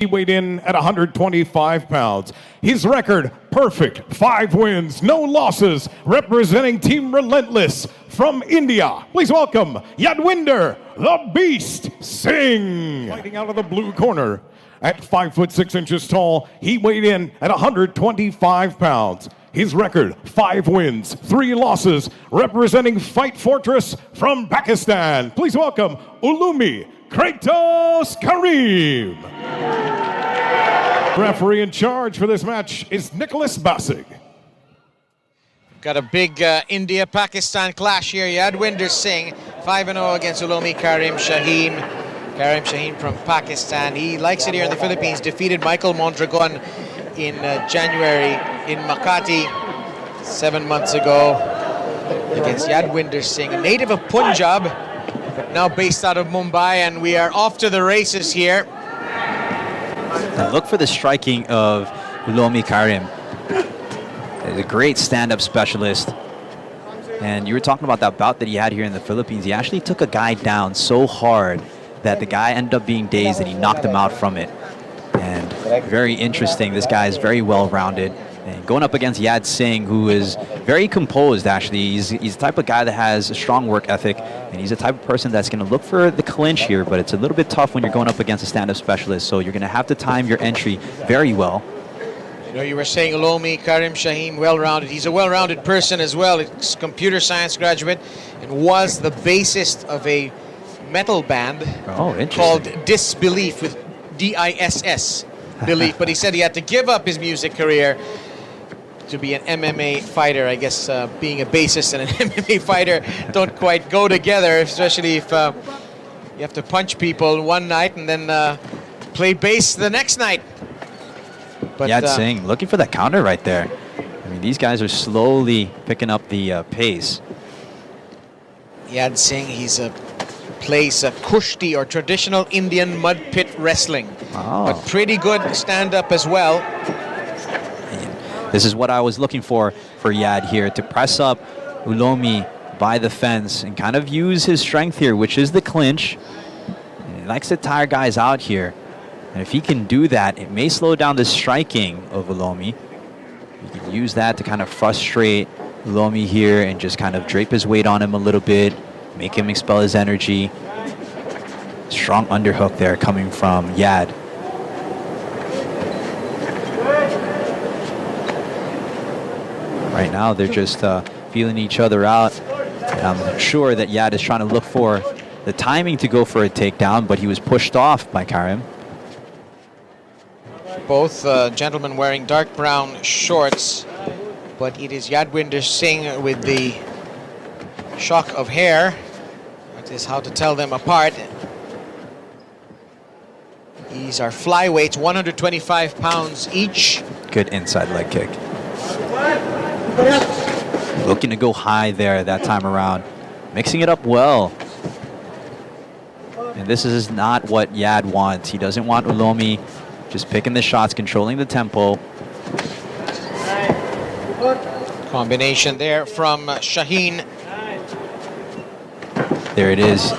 He weighed in at 125 pounds. His record, perfect, 5 wins, no losses, representing Team Relentless from India. Please welcome Yadwinder, the Beast Singh. Fighting out of the blue corner at 5 foot 6 inches tall. He weighed in at 125 pounds. His record, 5 wins, 3 losses, representing Fight Fortress from Pakistan. Please welcome Uloomi Kratos Kareem. Referee in charge for this match is Nicholas Bassig. Got a big India-Pakistan clash here. Yadwinder Singh, 5-0 against Uloomi Karim Shaheen. Karim Shaheen from Pakistan. He likes it here in the Philippines. Defeated Michael Mondragon in January in Makati 7 months ago against Yadwinder Singh, a native of Punjab, but now based out of Mumbai, and we are off to the races here. And look for the striking of Uloomi Karim. He's a great stand-up specialist. And you were talking about that bout that he had here in the Philippines. He actually took a guy down so hard that the guy ended up being dazed and he knocked him out from it. And very interesting. This guy is very well-rounded. And going up against Yad Singh, who is very composed, actually. He's the type of guy that has a strong work ethic, and he's the type of person that's going to look for the clinch here, but it's a little bit tough when you're going up against a stand-up specialist, so you're going to have to time your entry very well. You know, you were saying Uloomi Karim Shaheen, well-rounded. He's a well-rounded person as well. He's a computer science graduate and was the bassist of a metal band called Disbelief, with D-I-S-S, Belief. But he said he had to give up his music career to be an MMA fighter. I guess being a bassist and an MMA fighter don't quite go together, especially if you have to punch people one night and then play bass the next night. But Yad Singh looking for that counter right there. I mean, these guys are slowly picking up the pace. Yad Singh, plays kushti, or traditional Indian mud pit wrestling. But pretty good stand-up as well. This is what I was looking for Yad here, to press up Uloomi by the fence and kind of use his strength here, which is the clinch. And he likes to tire guys out here. And if he can do that, it may slow down the striking of Uloomi. He can use that to kind of frustrate Uloomi here and just kind of drape his weight on him a little bit, make him expel his energy. Strong underhook there coming from Yad. Right now, they're just feeling each other out. And I'm sure that Yad is trying to look for the timing to go for a takedown, but he was pushed off by Karim. Both gentlemen wearing dark brown shorts, but it is Yadwinder Singh with the shock of hair. That is how to tell them apart. These are flyweights, 125 pounds each. Good inside leg kick. Looking to go high there that time around. Mixing it up well. And this is not what Yad wants. He doesn't want Uloomi just picking the shots, controlling the tempo. Combination there from Shaheen. There it is.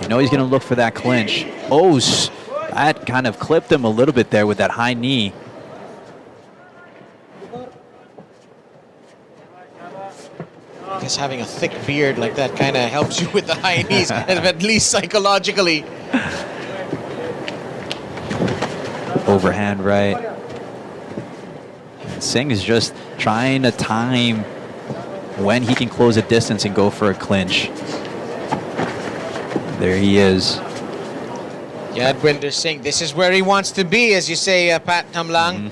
You know he's going to look for that clinch. Oh, that kind of clipped him a little bit there with that high knee. I guess having a thick beard like that kind of helps you with the high knees, at least psychologically. Overhand right. And Singh is just trying to time when he can close a distance and go for a clinch. There he is. Yadwinder Singh, this is where he wants to be, as you say, Pat Tamlang.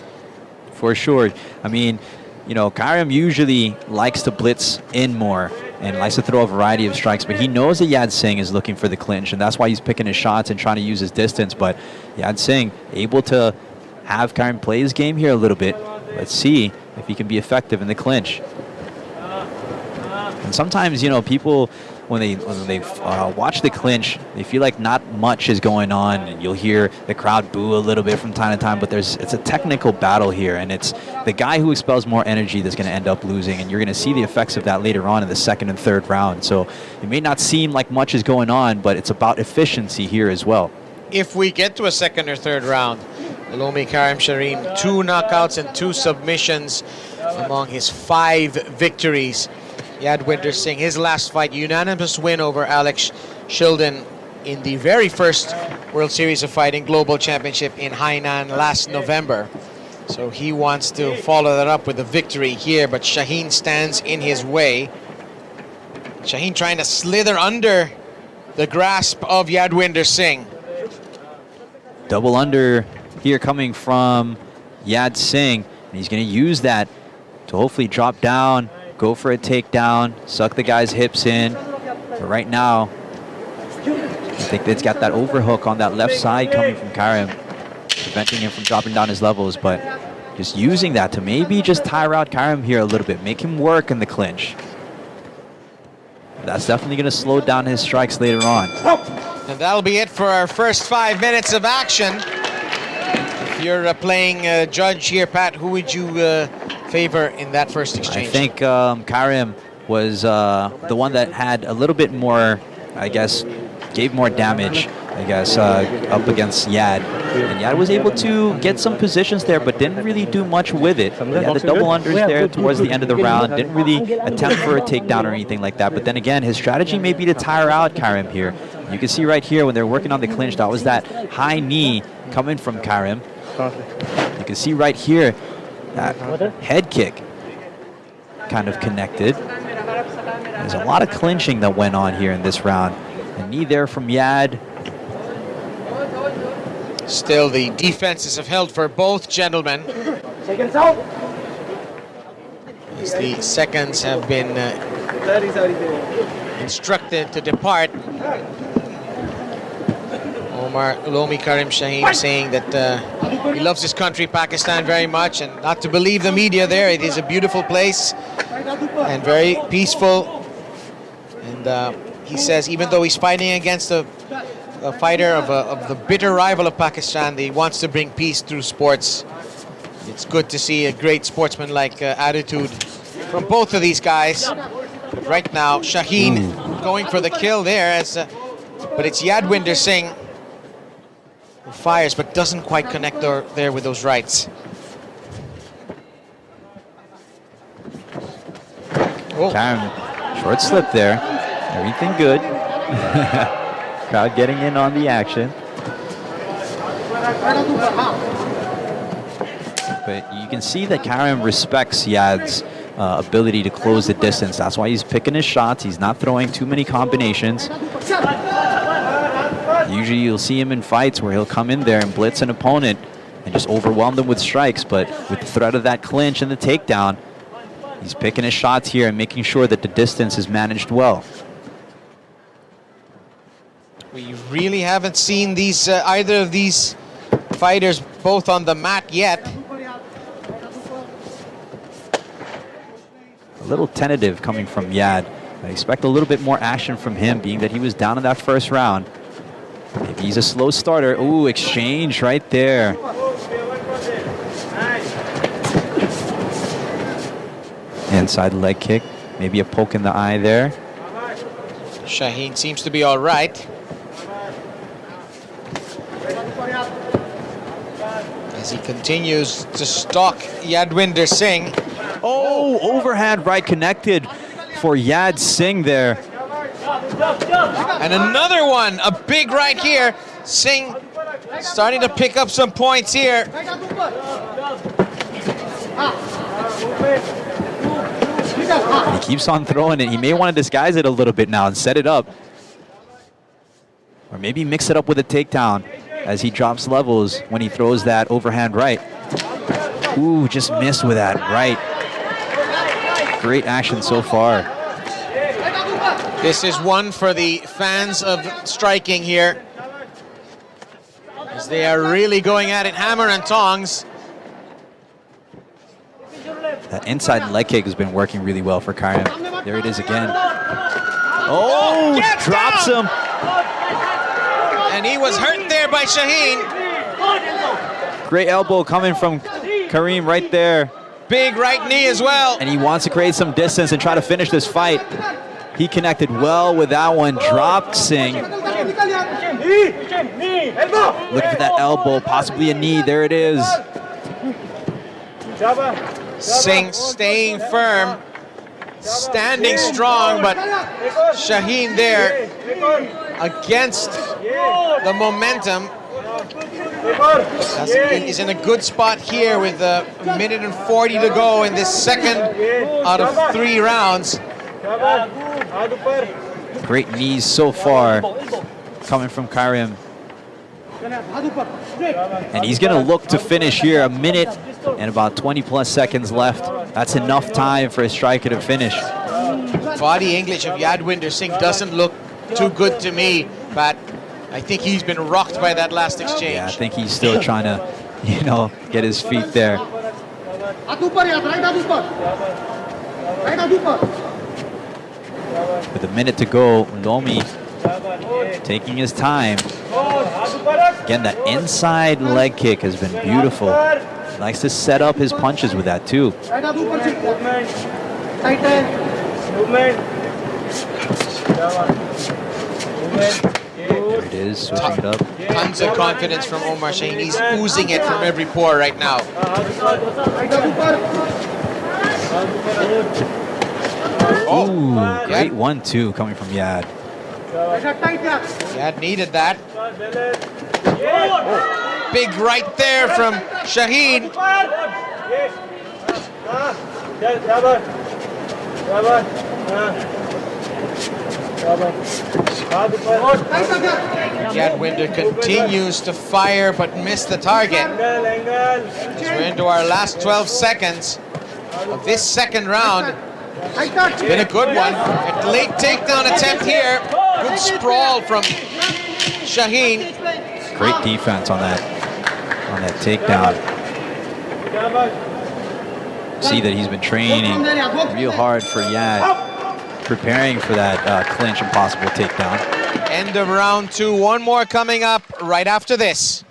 For sure. I mean, you know, Karim usually likes to blitz in more and likes to throw a variety of strikes, but he knows that Yad Singh is looking for the clinch, and that's why he's picking his shots and trying to use his distance. But Yad Singh able to have Karim play his game here a little bit. Let's see if he can be effective in the clinch. And sometimes, you know, people, when they watch the clinch, they feel like not much is going on, and you'll hear the crowd boo a little bit from time to time, but it's a technical battle here, and it's the guy who expels more energy that's going to end up losing, and you're going to see the effects of that later on in the second and third round. So it may not seem like much is going on, but it's about efficiency here as well. If we get to a second or third round, Uloomi Karim Sharim, 2 knockouts and 2 submissions among his 5 victories. Yadwinder Singh, his last fight, unanimous win over Alex Shilden in the very first World Series of Fighting Global Championship in Hainan last November. So he wants to follow that up with a victory here, but Shaheen stands in his way. Shaheen trying to slither under the grasp of Yadwinder Singh. Double under here coming from Yad Singh. And he's going to use that to hopefully drop down, go for a takedown, suck the guy's hips in. But right now, I think it's got that overhook on that left side coming from Karim, preventing him from dropping down his levels, but just using that to maybe just tire out Karim here a little bit, make him work in the clinch. That's definitely going to slow down his strikes later on. And that'll be it for our first 5 minutes of action. If you're playing judge here, Pat, who would you favor in that first exchange? I think Karim was the one that had a little bit more, I guess, gave more damage, I guess, up against Yad. And Yad was able to get some positions there, but didn't really do much with it. He had the double unders there towards the end of the round, didn't really attempt for a takedown or anything like that. But then again, his strategy may be to tire out Karim here. You can see right here when they're working on the clinch, that was that high knee coming from Karim. You can see right here, that head kick kind of connected. There's a lot of clinching that went on here in this round. A knee there from Yad. Still, the defenses have held for both gentlemen. As the seconds have been instructed to depart. Uloomi Karim Shahin saying that he loves his country, Pakistan, very much, and not to believe the media there. It is a beautiful place and very peaceful. And he says even though he's fighting against a fighter of the bitter rival of Pakistan, he wants to bring peace through sports. It's good to see a great sportsman-like attitude from both of these guys. But right now, Shaheen going for the kill there, but it's Yadwinder Singh who fires but doesn't quite connect there with those rights. Karim, short slip there. Everything good. Crowd getting in on the action. But you can see that Karim respects Yad's ability to close the distance. That's why he's picking his shots. He's not throwing too many combinations. Usually you'll see him in fights where he'll come in there and blitz an opponent and just overwhelm them with strikes. But with the threat of that clinch and the takedown, he's picking his shots here and making sure that the distance is managed well. We really haven't seen these either of these fighters both on the mat yet. A little tentative coming from Yad. I expect a little bit more action from him, being that he was down in that first round. Maybe he's a slow starter. Ooh, exchange right there. Inside leg kick. Maybe a poke in the eye there. Shaheen seems to be all right. As he continues to stalk Yadwinder Singh. Oh, overhand right connected for Yad Singh there. And another one, a big right here. Singh starting to pick up some points here. He keeps on throwing it. He may want to disguise it a little bit now and set it up. Or maybe mix it up with a takedown as he drops levels when he throws that overhand right. Ooh, just missed with that right. Great action so far. This is one for the fans of striking here, as they are really going at it hammer and tongs. That inside leg kick has been working really well for Karim. There it is again. Oh, drops him. And he was hurt there by Shaheen. Great elbow coming from Karim right there. Big right knee as well. And he wants to create some distance and try to finish this fight. He connected well with that one, dropped Singh. Looking for that elbow, possibly a knee. There it is. Singh staying firm, standing strong, but Shaheen there against the momentum. Is in a good spot here with a minute and 40 to go in this second out of 3 rounds. Great knees so far coming from Karim. And he's going to look to finish here. A minute and about 20 plus seconds left. That's enough time for a striker to finish. Body English of Yadwinder Singh doesn't look too good to me, but I think he's been rocked by that last exchange. Yeah, I think he's still trying to, get his feet there. With a minute to go, Uloomi taking his time. Again, that inside leg kick has been beautiful. He likes to set up his punches with that too. There it is, switching it up. Tons of confidence from Omar Shaheen. He's oozing it from every pore right now. Ooh, great 1-2 coming from Yad. Yad needed that. Big right there from Shaheen. Yadwinder continues to fire but miss the target. As we're into our last 12 seconds of this second round. It's been a good one. A late takedown attempt here. Good sprawl from Shaheen. Great defense on that takedown. See that he's been training real hard for Yad, preparing for that clinch and possible takedown. End of round 2. One more coming up right after this.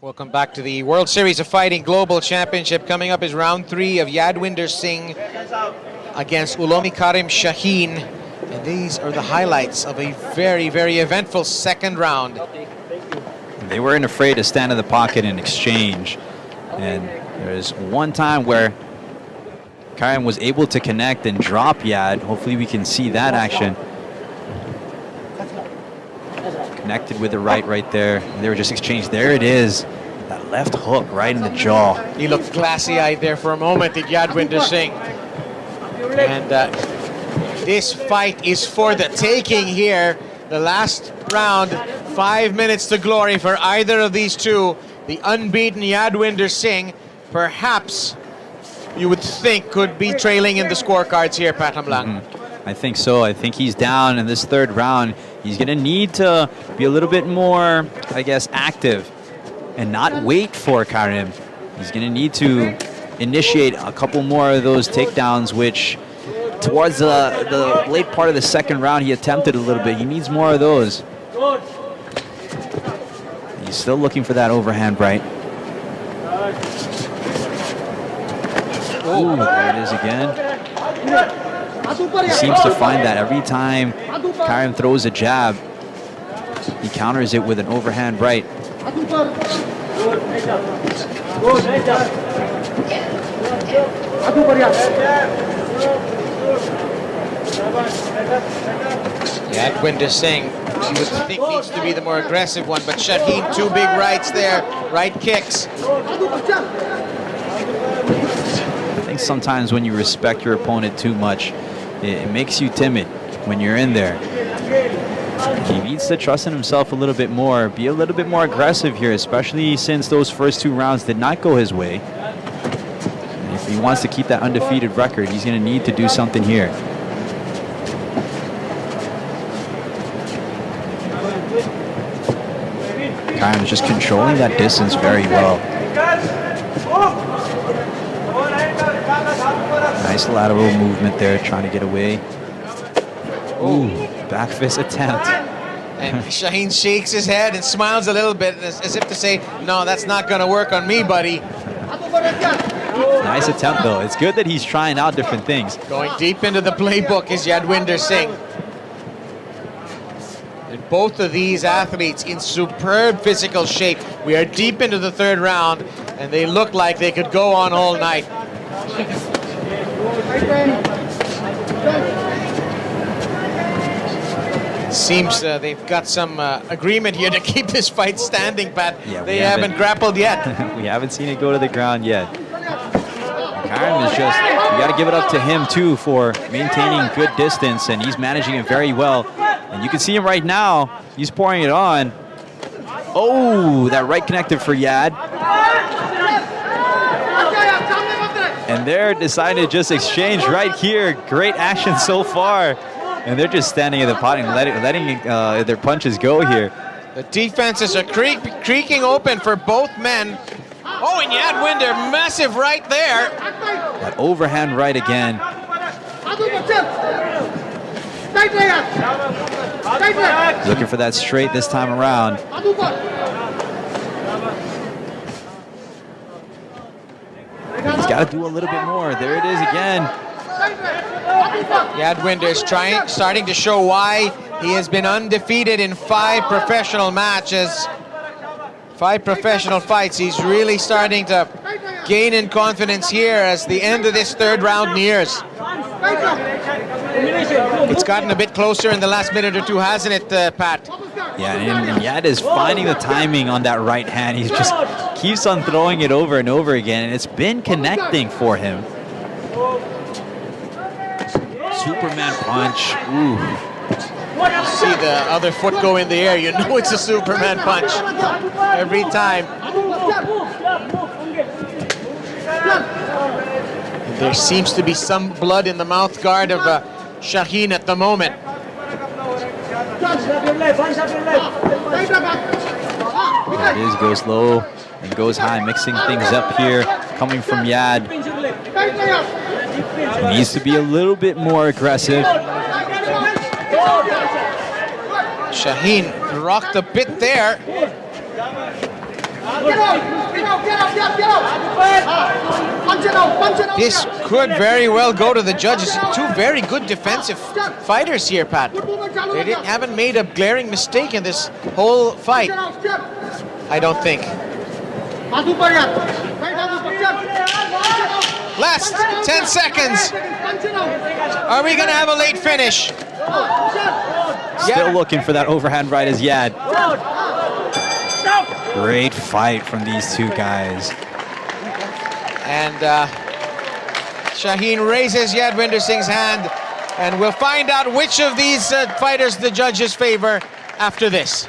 Welcome back to the World Series of Fighting Global Championship. Coming up is round 3 of Yadwinder Singh against Uloomi Karim Shaheen. And these are the highlights of a very, very eventful second round. They weren't afraid to stand in the pocket and exchange. And there's one time where Karim was able to connect and drop Yad. Hopefully we can see that action. Connected with the right there. And they were just exchanged. There it is. That left hook right in the jaw. He looked glassy-eyed there for a moment, did Yadwinder Singh. And this fight is for the taking here. The last round, 5 minutes to glory for either of these two. The unbeaten Yadwinder Singh, perhaps you would think could be trailing in the scorecards here, Pat Hamlang. I think so. I think he's down in this third round. He's going to need to be a little bit more, I guess, active and not wait for Karim. He's going to need to initiate a couple more of those takedowns, which towards the late part of the second round, he attempted a little bit. He needs more of those. He's still looking for that overhand right. Ooh, there it is again. He seems to find that every time Karim throws a jab, he counters it with an overhand right. Yadwinder Singh, you would think needs to be the more aggressive one, but Shaheen, 2 big rights there, right kicks. I think sometimes when you respect your opponent too much, it makes you timid when you're in there. He needs to trust in himself a little bit more, be a little bit more aggressive here, especially since those first 2 rounds did not go his way. And if If he wants to keep that undefeated record, he's going to need to do something here. Karim is just controlling that distance very well. Nice lateral movement there, trying to get away. Ooh, back fist attempt. And Shaheen shakes his head and smiles a little bit as if to say, no, that's not going to work on me, buddy. Nice attempt, though. It's good that he's trying out different things. Going deep into the playbook is Yadwinder Singh. And both of these athletes in superb physical shape. We are deep into the third round, and they look like they could go on all night. Seems they've got some agreement here to keep this fight standing, Pat. Yeah, they haven't grappled yet. We haven't seen it go to the ground yet. Karim is just, you got to give it up to him too for maintaining good distance, and he's managing it very well. And you can see him right now, he's pouring it on. Oh, that right connected for Yad. And they're deciding to just exchange right here. Great action so far. And they're just standing in the pot and letting their punches go here. The defenses are creaking open for both men. Oh, and Yadwinder, massive right there. That overhand right again. Looking for that straight this time around. He's got to do a little bit more. There it is again. Yadwinder is starting to show why he has been undefeated in 5 professional matches. 5 professional fights. He's really starting to gain in confidence here as the end of this third round nears. It's gotten a bit closer in the last minute or two, hasn't it, Pat? Yeah, and Yad is finding the timing on that right hand. He just keeps on throwing it over and over again, and it's been connecting for him. Superman punch. Ooh. See the other foot go in the air, you know it's a Superman punch every time. There seems to be some blood in the mouth guard of Shaheen at the moment. There it is, goes low and goes high, mixing things up here, coming from Yad. He needs to be a little bit more aggressive. Shaheen rocked a bit there. This could very well go to the judges. 2 very good defensive fighters here, Pat. They haven't made a glaring mistake in this whole fight, I don't think. Last 10 seconds. Are we going to have a late finish? Still looking for that overhand right as Yad. Great fight from these 2 guys. And Shaheen raises Yadwinder Singh's hand, and we'll find out which of these fighters the judges favor after this.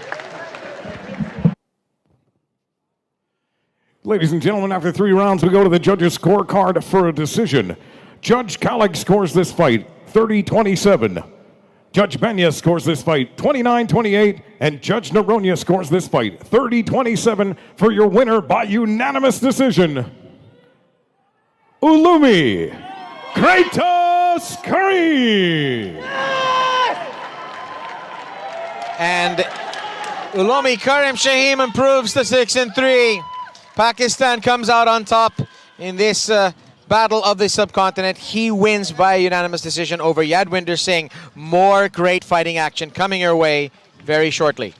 Ladies and gentlemen, after 3 rounds, we go to the judges' scorecard for a decision. Judge Kalig scores this fight 30-27. Judge Benya scores this fight 29-28, and Judge Noronha scores this fight 30-27 for your winner by unanimous decision, Uloomi Kratos Karim. And Uloomi Karim Shaheen improves to 6-3. Pakistan comes out on top in this battle of the subcontinent. He wins by unanimous decision over Yadwinder Singh. More great fighting action coming your way very shortly.